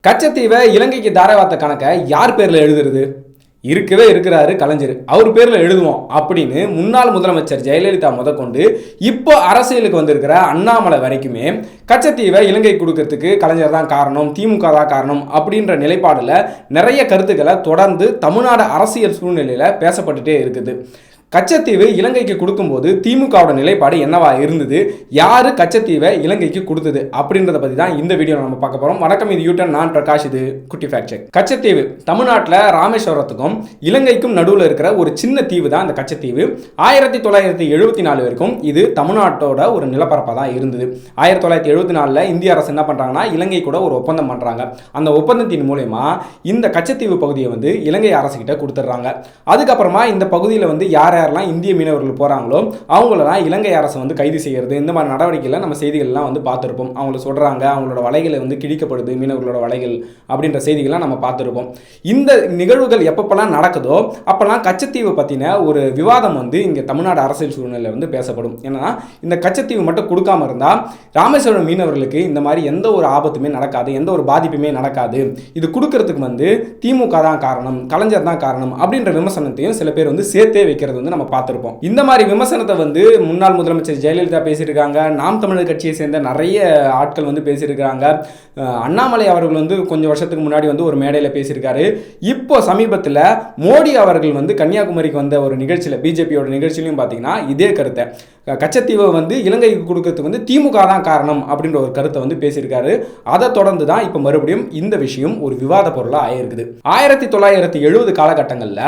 கச்சத்தீவை இலங்கைக்கு தாரவாத்த கணக்கை யார் பேர்ல எழுதுறது? இருக்கவே இருக்கிறாரு கலைஞர், அவர் பேர்ல எழுதுவோம் அப்படின்னு முன்னாள் முதலமைச்சர் ஜெயலலிதா முதற்கொண்டு இப்போ அரசியலுக்கு வந்திருக்கிற அண்ணாமலை வரைக்குமே கச்சத்தீவை இலங்கை கொடுக்கறதுக்கு கலைஞர் தான் காரணம், திமுக தான் காரணம் அப்படின்ற நிலைப்பாடுல நிறைய கருத்துக்களை தொடர்ந்து தமிழ்நாடு அரசியல் சூழ்நிலையில பேசப்பட்டுட்டே இருக்குது. கச்சத்தீவு இலங்கைக்கு கொடுக்கும்போது திமுகவோட நிலைப்பாடு என்னவா இருந்தது, யாரு கச்சத்தீவை இலங்கைக்கு கொடுத்தது அப்படின்றத பத்தி தான் இந்த வீடியோ நம்ம பார்க்க போறோம். வணக்கம், இது யூட்டன், நான் பிரகாஷ், இது குட்டி ஃபேக்ட் செக். கச்சத்தீவு தமிழ்நாட்டில் ராமேஸ்வரத்துக்கும் இலங்கைக்கும் நடுவில் இருக்கிற ஒரு சின்ன தீவு தான் இந்த கச்சத்தீவு. 1974 வரைக்கும் இது தமிழ்நாட்டோட ஒரு நிலப்பரப்பாக தான் இருந்தது. 1974 இந்திய அரசு என்ன பண்றாங்கன்னா இலங்கை கூட ஒரு ஒப்பந்தம் பண்றாங்க. அந்த ஒப்பந்தத்தின் மூலமா இந்த கச்சத்தீவு பகுதியை இலங்கை அரசு கிட்ட கொடுத்துட்றாங்க. அதுக்கப்புறமா இந்த பகுதியில் யாரெல்லாம் இந்திய மீனவர்கள் போறாங்களோ அவங்களெல்லாம் இலங்கை அரசு கைது செய்யறது, இந்த மாதிரி நடவடிக்கைகளை நம்ம செய்திகள்லாம் பார்த்துருப்போம். அவங்கள சொல்றாங்க, அவங்களோட வலைகளை கிழிக்கப்படுது, மீனவர்களோட வலைகள் அப்படின்ற செய்திகள்லாம் நம்ம பார்த்துருப்போம். இந்த நிகழ்வுகள் எப்பப்பெல்லாம் நடக்குதோ அப்பெல்லாம் கச்சத்தீவு பத்தின ஒரு விவாதம் இங்க தமிழ்நாடு அரசியல் சூழ்நிலை பேசப்படும். ஏன்னா இந்த கச்சத்தீவு மட்டும் கொடுக்காம இருந்தா ராமேஸ்வரம் மீனவர்களுக்கு இந்த மாதிரி எந்த ஒரு ஆபத்துமே நடக்காது, எந்த ஒரு பாதிப்புமே நடக்காது. இது கொடுக்கறதுக்கு திமுக தான் காரணம், கலைஞர் தான் காரணம் அப்படின்ற விமர்சனத்தையும் சில பேர் சேர்த்தே வைக்கிறது நம்ம பார்த்திருப்போம். இந்த மாதிரி விமர்சனத்தை முன்னாள் முதலமைச்சர் ஜெயலலிதா பேசியிருக்காங்க. நாம் தமிழர் கட்சியை சேர்ந்த நிறைய ஆட்கள் பேசியிருக்காங்க. அண்ணாமலை அவர்கள் கொஞ்சம் வருஷத்துக்கு முன்னாடி ஒரு மேடையில் பேசியிருக்காரு. இப்போ சமீபத்தில் மோடி அவர்கள் கன்னியாகுமரிக்கு வந்த ஒரு நிகழ்ச்சியில், பிஜேபியோட நிகழ்ச்சியிலும் பார்த்தீங்கன்னா இதே கருத்தை, கச்சத்தீவை இலங்கைக்கு கொடுக்கறதுக்கு திமுக தான் காரணம் அப்படின்ற ஒரு கருத்தை பேசியிருக்காரு. அதை தொடர்ந்து தான் இப்போ மறுபடியும் இந்த விஷயம் ஒரு விவாத பொருளாக ஆயிருக்குது. 1970 காலகட்டங்களில்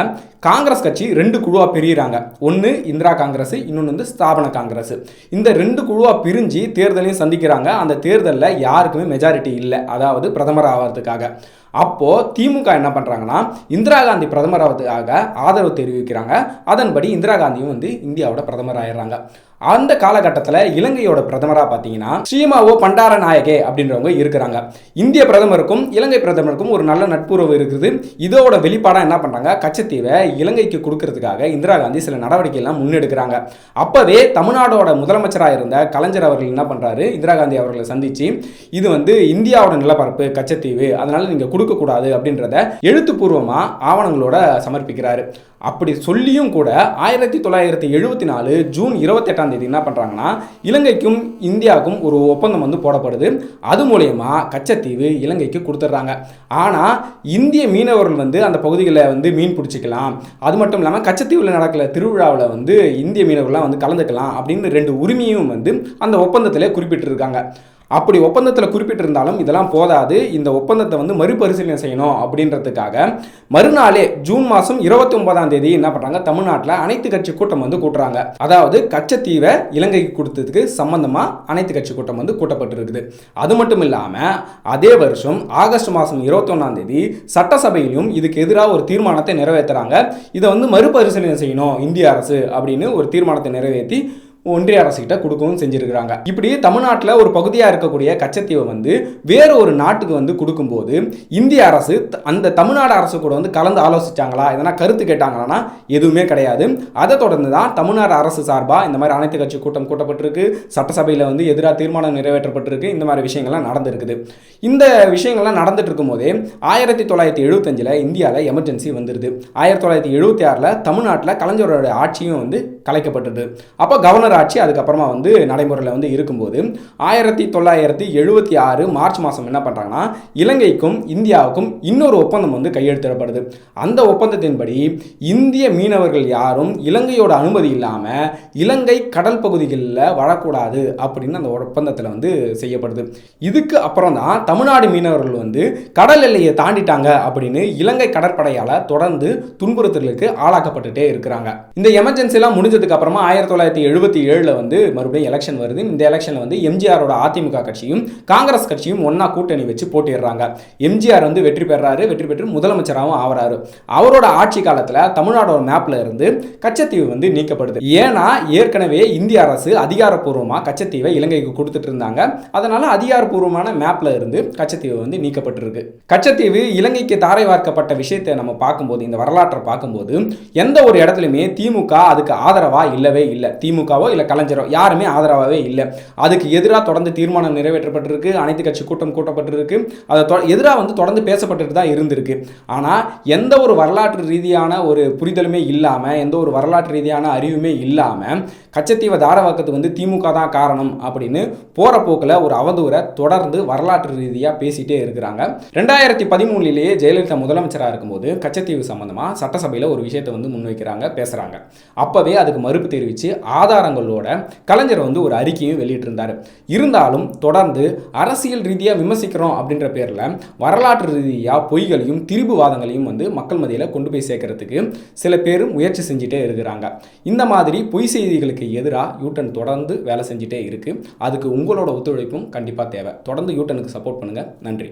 காங்கிரஸ் கட்சி 2 குழுவா பிரிகிறாங்க. ஒன்று இந்திரா காங்கிரஸ், இன்னொன்று ஸ்தாபன காங்கிரஸ். இந்த 2 குழுவா பிரிஞ்சு தேர்தலையும் சந்திக்கிறாங்க. அந்த தேர்தலில் யாருக்குமே மெஜாரிட்டி இல்லை, அதாவது பிரதமர் ஆகிறதுக்காக. அப்போ திமுக என்ன பண்றாங்கன்னா இந்திரா காந்தி பிரதமர் ஆகிறதுக்காக ஆதரவு தெரிவிக்கிறாங்க. அதன்படி இந்திரா காந்தியும் இந்தியாவோட பிரதமர் ஆயிடுறாங்க. அந்த காலகட்டத்தில் இலங்கையோட பிரதமராக பார்த்தீங்கன்னா ஸ்ரீமாவோ பண்டாரநாயகே அப்படின்றவங்க இருக்கிறாங்க. இந்திய பிரதமருக்கும் இலங்கை பிரதமருக்கும் ஒரு நல்ல நட்புறவு இருக்குது. இதோட வெளிப்பாடாக என்ன பண்ணுறாங்க, கச்சத்தீவை இலங்கைக்கு கொடுக்கறதுக்காக இந்திரா காந்தி சில நடவடிக்கைலாம் முன்னெடுக்கிறாங்க. அப்போவே தமிழ்நாடோட முதலமைச்சராக இருந்த கலைஞர் அவர்கள் என்ன பண்ணுறாரு, இந்திரா காந்தி அவர்களை சந்தித்து இது இந்தியாவோட நிலப்பரப்பு கச்சத்தீவு, அதனால நீங்கள் கொடுக்கக்கூடாது அப்படின்றத எழுத்துப்பூர்வமாக ஆவணங்களோட சமர்ப்பிக்கிறாரு. அப்படி சொல்லியும் கூட 1974 ஜூன் 28 என்ன பண்றாங்கன்னா இலங்கைக்கும் இந்தியாவுக்கும் ஒரு ஒப்பந்தம் போடப்படுது. அது மூலமா கச்சத்தீவு இலங்கைக்கு கொடுத்துட்றாங்க. ஆனா இந்திய மீனவர்கள் அந்த பகுதிகளில் மீன் பிடிச்சிக்கலாம், அது மட்டும் இல்லாமல் கச்சத்தீவில் நடக்கிற திருவிழாவில் இந்திய மீனவர்கள்லாம் கலந்துக்கலாம் அப்படின்னு 2 உரிமையும் அந்த ஒப்பந்தத்திலே குறிப்பிட்டிருக்காங்க. அப்படி ஒப்பந்தத்தில் குறிப்பிட்டிருந்தாலும் இதெல்லாம் போதாது, இந்த ஒப்பந்தத்தை மறுபரிசீலனை செய்யணும் அப்படின்றதுக்காக மறுநாளே ஜூன் மாதம் 29 என்ன பண்ணுறாங்க, தமிழ்நாட்டில் அனைத்து கட்சி கூட்டம் கூட்டுறாங்க. அதாவது கச்சத்தீவை இலங்கைக்கு கொடுத்ததுக்கு சம்பந்தமாக அனைத்து கட்சி கூட்டம் கூட்டப்பட்டிருக்குது. அது மட்டும் இல்லாமல் அதே வருஷம் ஆகஸ்ட் மாதம் 21 சட்டசபையிலும் இதுக்கு எதிராக ஒரு தீர்மானத்தை நிறைவேற்றுறாங்க. இதை மறுபரிசீலனை செய்யணும் இந்திய அரசு அப்படின்னு ஒரு தீர்மானத்தை நிறைவேற்றி ஒன்றிய அரசுகிட்ட கொடுக்கவும் செஞ்சிருக்கிறாங்க. இப்படி தமிழ்நாட்டில் ஒரு பகுதியாக இருக்கக்கூடிய கச்சத்தீவை வேற ஒரு நாட்டுக்கு கொடுக்கும்போது இந்திய அரசு அந்த தமிழ்நாடு அரசு கூட கலந்து ஆலோசிச்சாங்களா, எதனா கருத்து கேட்டாங்கன்னா எதுவுமே கிடையாது. அதை தொடர்ந்து தான் தமிழ்நாடு அரசு சார்பாக இந்த மாதிரி அனைத்து கட்சி கூட்டம் கூட்டப்பட்டிருக்கு, சட்டசபையில் எதிராக தீர்மானம் நிறைவேற்றப்பட்டிருக்கு, இந்த மாதிரி விஷயங்கள்லாம் நடந்திருக்குது. இந்த விஷயங்கள்லாம் நடந்துட்டு இருக்கும் போதே 1975 இந்தியாவில் எமர்ஜென்சி வந்துருது. 1976 தமிழ்நாட்டில் கலைஞரோட ஆட்சியும் கலைக்கப்பட்டது. அப்போ கவர்னர் ஆட்சி அதுக்கப்புறமா நடைமுறையில் இருக்கும்போது 1976 மார்ச் மாதம் என்ன பண்ணுறாங்கன்னா இலங்கைக்கும் இந்தியாவுக்கும் இன்னொரு ஒப்பந்தம் கையெழுத்திடப்படுது. அந்த ஒப்பந்தத்தின்படி இந்திய மீனவர்கள் யாரும் இலங்கையோட அனுமதி இல்லாமல் இலங்கை கடல் பகுதிகளில் வரக்கூடாது அப்படின்னு அந்த ஒப்பந்தத்தில் செய்யப்படுது. இதுக்கு அப்புறம் தான் தமிழ்நாடு மீனவர்கள் கடல் எல்லையை தாண்டிட்டாங்க அப்படின்னு இலங்கை கடற்படையால் தொடர்ந்து துன்புறுத்தலுக்கு ஆளாக்கப்பட்டுட்டே இருக்கிறாங்க. இந்த எமர்ஜென்சிலாம் முடிஞ்சதுக்கு அப்புறமா 1977 மறுபடியும் எலெக்ஷன் வருது. இந்த எலெக்ஷன்ல எம்ஜிஆரோட அதிமுக கட்சியும் காங்கிரஸ் கட்சியும் ஒன்னா கூட்டணி வச்சு போட்டிடுறாங்க. எம்ஜிஆர் வெற்றி பெறாரு, வெற்றி பெற்று முதலமைச்சராகவும் ஆவறாரு. அவரோட ஆட்சி காலத்தில் தமிழ்நாடோட மேப்ல இருந்து கச்சத்தீவு நீக்கப்படுது. ஏன்னா ஏற்கனவே இந்திய அரசு அதிகாரப்பூர்வமாக கச்சத்தீவை இலங்கைக்கு கொடுத்துட்டு இருந்தாங்க. அதனால அதிகாரப்பூர்வமான மேப்ல இருந்து கச்சத்தீவு நீக்கப்பட்டிருக்கு. கச்சத்தீவு இலங்கைக்கு தாரை வார்க்கப்பட்ட விஷயத்தை நம்ம பார்க்கும்போது, இந்த வரலாற்றை பார்க்கும்போது எந்த ஒரு இடத்துலையுமே திமுக அதுக்கு ஆதரவா இல்லவே இல்லை. திமுகவோ இல்லை கலைஞரோ யாருமே ஆதரவாகவே இல்லை. அதுக்கு எதிராக தொடர்ந்து தீர்மானம் நிறைவேற்றப்பட்டிருக்கு, அனைத்து கட்சி கூட்டம் கூட்டப்பட்டிருக்கு, அதை எதிராக வந்து தொடர்ந்து பேசப்பட்டு தான் இருந்திருக்கு. ஆனால் எந்த ஒரு வரலாற்று ரீதியான ஒரு புரிதலுமே இல்லாமல், எந்த ஒரு வரலாற்று ரீதியான அறிவுமே இல்லாமல் கச்சத்தீவை தாரவாக்கத்துக்கு வந்து திமுக தான் காரணம் அப்படின்னு போகிற போக்கில் ஒரு அவதூறை தொடர்ந்து வரலாற்று ரீதியாக பேசிகிட்டே இருக்கிறாங்க. 2013 ஜெயலலிதா முதலமைச்சராக இருக்கும்போது கச்சத்தீவு சம்பந்தமாக சட்டசபையில் ஒரு விஷயத்தை வந்து முன்வைக்கிறாங்க, பேசுகிறாங்க. அப்போவே அதுக்கு மறுப்பு தெரிவித்து ஆதாரங்களோட கலைஞர் வந்து ஒரு அறிக்கையும் வெளியிட்டிருந்தார். இருந்தாலும் தொடர்ந்து அரசியல் ரீதியாக விமர்சிக்கிறோம் அப்படின்ற பேரில் வரலாற்று ரீதியாக பொய்களையும் திரிபுவாதங்களையும் வந்து மக்கள் மத்தியில் கொண்டு போய் சேர்க்கறதுக்கு சில பேர் முயற்சி செஞ்சுட்டே இருக்கிறாங்க. இந்த மாதிரி பொய் செய்திகளுக்கு எதிராக யூட்டன் தொடர்ந்து வேலை செஞ்சுட்டே இருக்கு. அதுக்கு உங்களோட ஒத்துழைப்பும் கண்டிப்பாக தேவை. தொடர்ந்து யூட்டனுக்கு சப்போர்ட் பண்ணுங்க. நன்றி.